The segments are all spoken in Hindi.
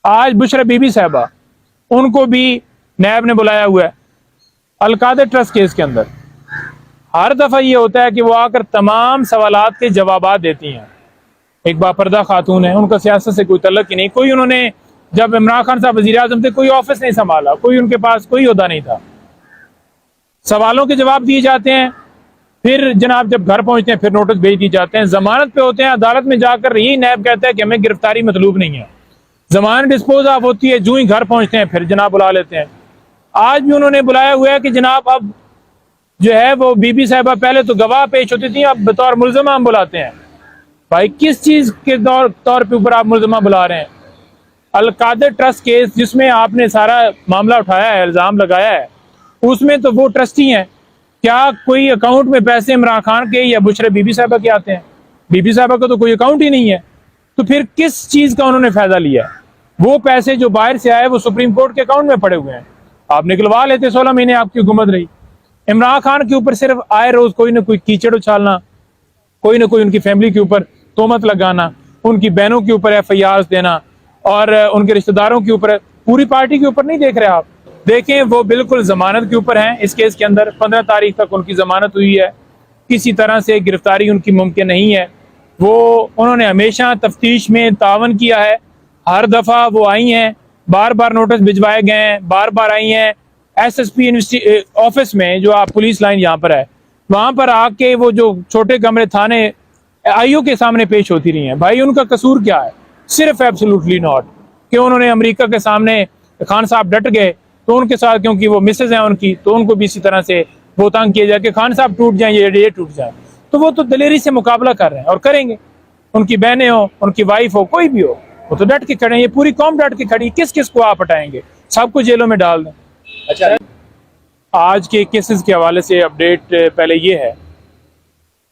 आज बुशरा बीबी साहबा, उनको भी नैब ने बुलाया हुआ है अलकादर ट्रस्ट केस के अंदर। हर दफा ये होता है कि वो आकर तमाम सवालात के जवाब देती हैं। एक बापर्दा खातून है, उनका सियासत से कोई तल्लुक ही नहीं, कोई उन्होंने जब इमरान खान साहब वजीर आजम थे कोई ऑफिस नहीं संभाला, कोई उनके पास कोई ओहदा नहीं था। सवालों के जवाब दिए जाते हैं, फिर जनाब जब घर पहुंचते हैं फिर नोटिस भेज दिए जाते हैं, जमानत पे होते हैं। अदालत में जाकर यही नैब कहता है कि हमें गिरफ्तारी मतलूब नहीं है, जमानत डिस्पोज ऑफ होती है, जो ही घर पहुंचते हैं फिर जनाब बुला लेते हैं। आज भी उन्होंने बुलाया हुआ है कि जनाब अब जो है वो बीबी साहबा पहले तो गवाह पेश होती थी, अब बतौर मुल्जमा हम बुलाते हैं। भाई किस चीज के तौर पे ऊपर आप मुल्जमा बुला रहे हैं? अलकादर ट्रस्ट केस जिसमें आपने सारा मामला उठाया है, इल्जाम लगाया है, उसमें तो वो ट्रस्टी हैं। क्या कोई अकाउंट में पैसे इमरान खान के या बुशरा बीबी साहबा के आते हैं? बीबी साहबा का तो कोई अकाउंट ही नहीं है, तो फिर किस चीज का उन्होंने फायदा लिया? वो पैसे जो बाहर से आए वो सुप्रीम कोर्ट के अकाउंट में पड़े हुए हैं, आप निकलवा लेते। 16 महीने आपकी हुकूमत रही। इमरान खान के ऊपर सिर्फ आए रोज कोई ना कोई कीचड़ उछालना, कोई ना कोई उनकी फैमिली के ऊपर तोहमत लगाना, उनकी बहनों के ऊपर FIR देना और उनके रिश्तेदारों के ऊपर, पूरी पार्टी के ऊपर नहीं देख रहे आप। देखें वो बिल्कुल जमानत के ऊपर हैं इस केस के अंदर। 15 तारीख तक उनकी जमानत हुई है, किसी तरह से गिरफ्तारी उनकी मुमकिन नहीं है। वो उन्होंने हमेशा तफ्तीश में तावन किया है, हर दफा वो आई हैं, बार बार नोटिस भिजवाए गए हैं, बार बार आई हैं। SSP ऑफिस में जो आप पुलिस लाइन यहाँ पर है, वहां पर आके वो जो छोटे कमरे थाने IO के सामने पेश होती रही हैं। भाई उनका कसूर क्या है? सिर्फ एब्सोल्युटली नॉट कि उन्होंने अमेरिका के सामने खान साहब डट गए तो उनके साथ, क्योंकि वो मिसेज हैं उनकी, तो उनको भी इसी तरह से वो तंग किया जाए कि खान साहब टूट जाए, ये टूट जाए। तो वो तो दलेरी से मुकाबला कर रहे हैं और करेंगे। उनकी बहनें हो, उनकी वाइफ हो, कोई भी हो, वो तो डट के खड़े हैं। ये पूरी कौम डट के खड़ी। किस किस को आप हटाएंगे? सबको जेलों में डाल दें। अच्छा, आज के केसेस के हवाले से अपडेट पहले ये है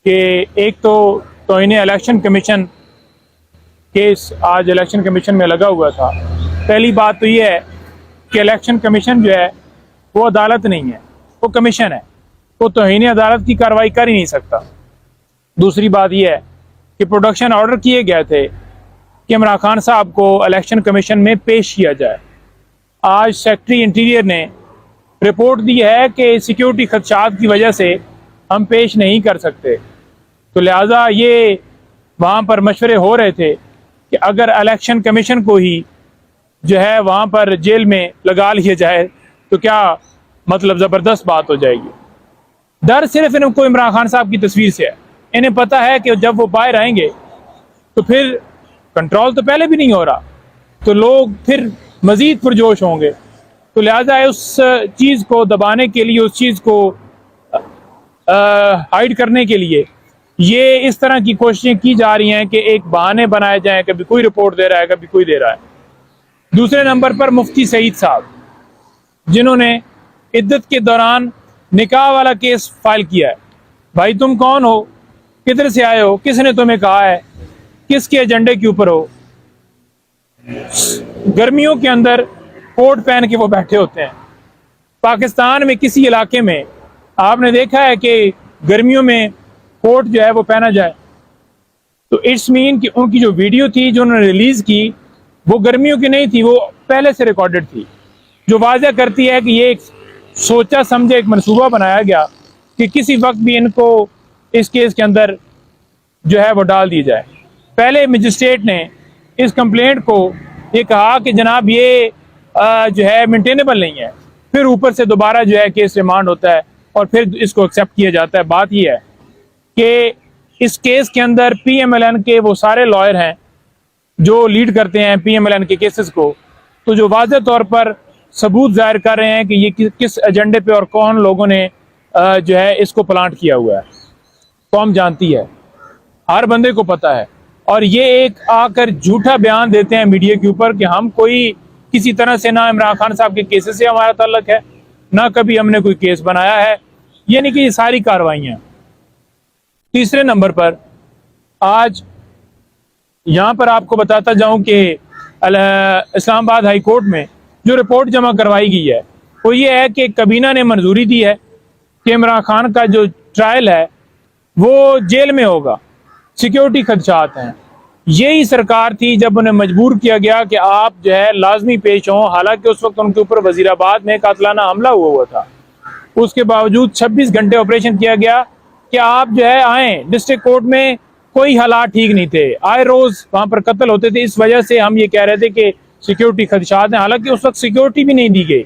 कि एक तो इन्हें इलेक्शन कमीशन केस आज इलेक्शन कमीशन में लगा हुआ था। पहली बात तो ये है कि इलेक्शन कमीशन जो है वो अदालत नहीं है, वो कमीशन है, वो तौहीन अदालत की कार्रवाई कर ही नहीं सकता। दूसरी बात यह है कि प्रोडक्शन ऑर्डर किए गए थे कि इमरान खान साहब को इलेक्शन कमीशन में पेश किया जाए। आज सेक्रेटरी इंटीरियर ने रिपोर्ट दी है कि सिक्योरिटी खदशात की वजह से हम पेश नहीं कर सकते। तो लिहाजा ये वहाँ पर मशवरे हो रहे थे कि अगर इलेक्शन कमीशन को ही जो है वहाँ पर जेल में लगा लिया जाए तो क्या मतलब ज़बरदस्त बात हो जाएगी। डर सिर्फ इनको इमरान खान साहब की तस्वीर से है। इन्हें पता है कि जब वो बाहर आएंगे तो फिर कंट्रोल तो पहले भी नहीं हो रहा, तो लोग फिर मज़ीद पुरजोश होंगे। तो लिहाजा उस चीज़ को दबाने के लिए, उस चीज़ को हाइड करने के लिए ये इस तरह की कोशिशें की जा रही हैं कि एक बहाने बनाए जाएं, कभी कोई रिपोर्ट दे रहा है, कभी कोई दे रहा है। दूसरे नंबर पर मुफ्ती सईद साहब, जिन्होंने इद्दत के दौरान निकाह वाला केस फाइल किया है। भाई तुम कौन हो? किधर से आए हो? किसने तुम्हें कहा है? किसके एजेंडे के ऊपर हो? गर्मियों के अंदर कोट पहन के वो बैठे होते हैं। पाकिस्तान में किसी इलाके में आपने देखा है कि गर्मियों में कोट जो है वो पहना जाए? तो इट्स मीन कि उनकी जो वीडियो थी जो उन्होंने रिलीज की वो गर्मियों की नहीं थी, वो पहले से रिकॉर्डेड थी, जो वाज़ह करती है कि ये एक सोचा समझे एक मंसूबा बनाया गया कि किसी वक्त भी इनको इस केस के अंदर जो है वो डाल दी जाए। पहले मजिस्ट्रेट ने इस कंप्लेंट को ये कहा कि जनाब ये जो है मेंटेनेबल नहीं है, फिर ऊपर से दोबारा जो है केस रिमांड होता है और फिर इसको एक्सेप्ट किया जाता है। बात यह है कि इस केस के अंदर PMLN के वो सारे लॉयर हैं जो लीड करते हैं PMLN के केसेस को, तो जो वाज़ेह तौर पर सबूत जाहिर कर रहे हैं कि ये किस एजेंडे पे और कौन लोगों ने जो है इसको प्लांट किया हुआ है। कौम जानती है, हर बंदे को पता है। और ये एक आकर झूठा बयान देते हैं मीडिया के ऊपर कि हम कोई किसी तरह से, ना इमरान खान साहब के केसेस से हमारा ताल्लुक है, ना कभी हमने कोई केस बनाया है, यानी कि ये सारी कार्रवाइयाँ। तीसरे नंबर पर आज यहाँ पर आपको बताता जाऊं कि इस्लामाबाद हाई कोर्ट में जो रिपोर्ट जमा करवाई गई है वो ये है कि कबीना ने मंजूरी दी है कि इमरान खान का जो ट्रायल है वो जेल में होगा। सिक्योरिटी खदशात हैं, यही सरकार थी जब उन्हें मजबूर किया गया कि आप जो है लाजमी पेश हों, हालांकि उस वक्त उनके ऊपर वजीराबाद में कातलाना हमला हुआ था। उसके बावजूद 26 घंटे ऑपरेशन किया गया कि आप जो है आए। डिस्ट्रिक्ट कोर्ट में कोई हालात ठीक नहीं थे, आए रोज वहां पर कत्ल होते थे। इस वजह से हम ये कह रहे थे कि सिक्योरिटी खदशात हैं, हालांकि उस वक्त सिक्योरिटी भी नहीं दी गई।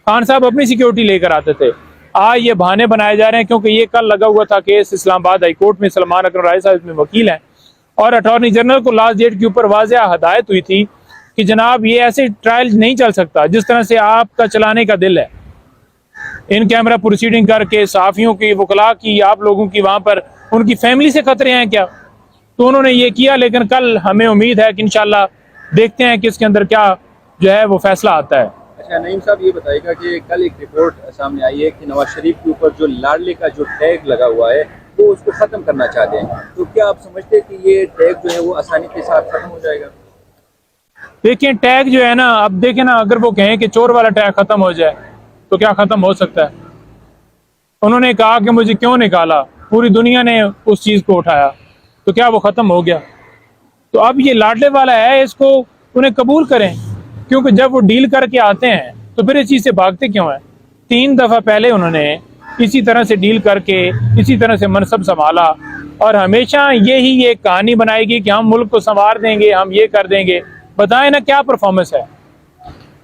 खान साहब अपनी सिक्योरिटी लेकर आते थे। आज ये बहाने बनाए जा रहे हैं, क्योंकि ये कल लगा हुआ था केस इस्लामाबाद हाई कोर्ट में। सलमान अकरम राय साहब इसमें वकील हैं, और अटॉर्नी जनरल को लास्ट डेट के ऊपर वाज़ेह हदायत हुई थी कि जनाब ये ऐसे ट्रायल नहीं चल सकता जिस तरह से आपका चलाने का दिल है। इन कैमरा प्रोसीडिंग करके सहाफ़ियों की, वकला की, आप लोगों की वहां पर उनकी फैमिली से खतरे हैं क्या? तो उन्होंने ये किया। लेकिन कल हमें उम्मीद है कि इंशाल्लाह देखते हैं कि इसके अंदर क्या जो है वो फैसला आता है। अच्छा नईम साहब, ये बताइएगा कि कल एक रिपोर्ट सामने आई है कि नवाज शरीफ के ऊपर जो लाडले का जो टैग लगा हुआ है वो उसको खत्म करना चाहते हैं, तो क्या आप समझते हैं कि ये टैग जो है वो आसानी के साथ खत्म हो जाएगा? देखिए टैग जो है ना, अब देखें ना, अगर वो कहें कि चोर वाला टैग खत्म हो जाए तो क्या खत्म हो सकता है? उन्होंने कहा कि मुझे क्यों निकाला, पूरी दुनिया ने उस चीज को उठाया, तो क्या वो खत्म हो गया? तो अब ये लाडले वाला है, इसको उन्हें कबूल करें, क्योंकि जब वो डील करके आते हैं तो फिर इस चीज से भागते क्यों हैं? 3 दफा पहले उन्होंने इसी तरह से डील करके इसी तरह से मनसब संभाला, और हमेशा यही ये कहानी बनाएगी कि हम मुल्क को संवार देंगे, हम ये कर देंगे। बताएं ना क्या परफॉर्मेंस है?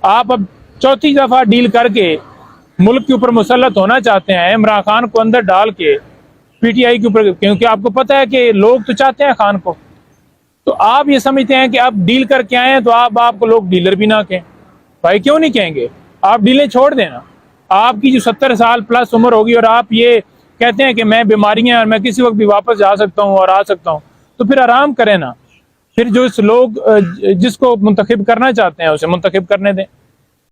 आप अब 4थी दफा डील करके मुल्क के ऊपर मुसल्लत होना चाहते हैं, इमरान खान को अंदर डाल के पीटीआई के ऊपर, क्योंकि आपको पता है कि लोग तो चाहते हैं खान को। तो आप ये समझते हैं कि आप डील करके आए हैं तो आपको लोग डीलर भी ना कहें। भाई क्यों नहीं कहेंगे? आप डीलें छोड़ देना। आपकी जो 70 साल प्लस उम्र होगी और आप ये कहते हैं कि मैं बीमारियां और मैं किसी वक्त भी वापस जा सकता हूं और आ सकता हूं, तो फिर आराम करें ना। फिर जो इस लोग जिसको मुंतखब करना चाहते हैं उसे मुंतखब करने दें।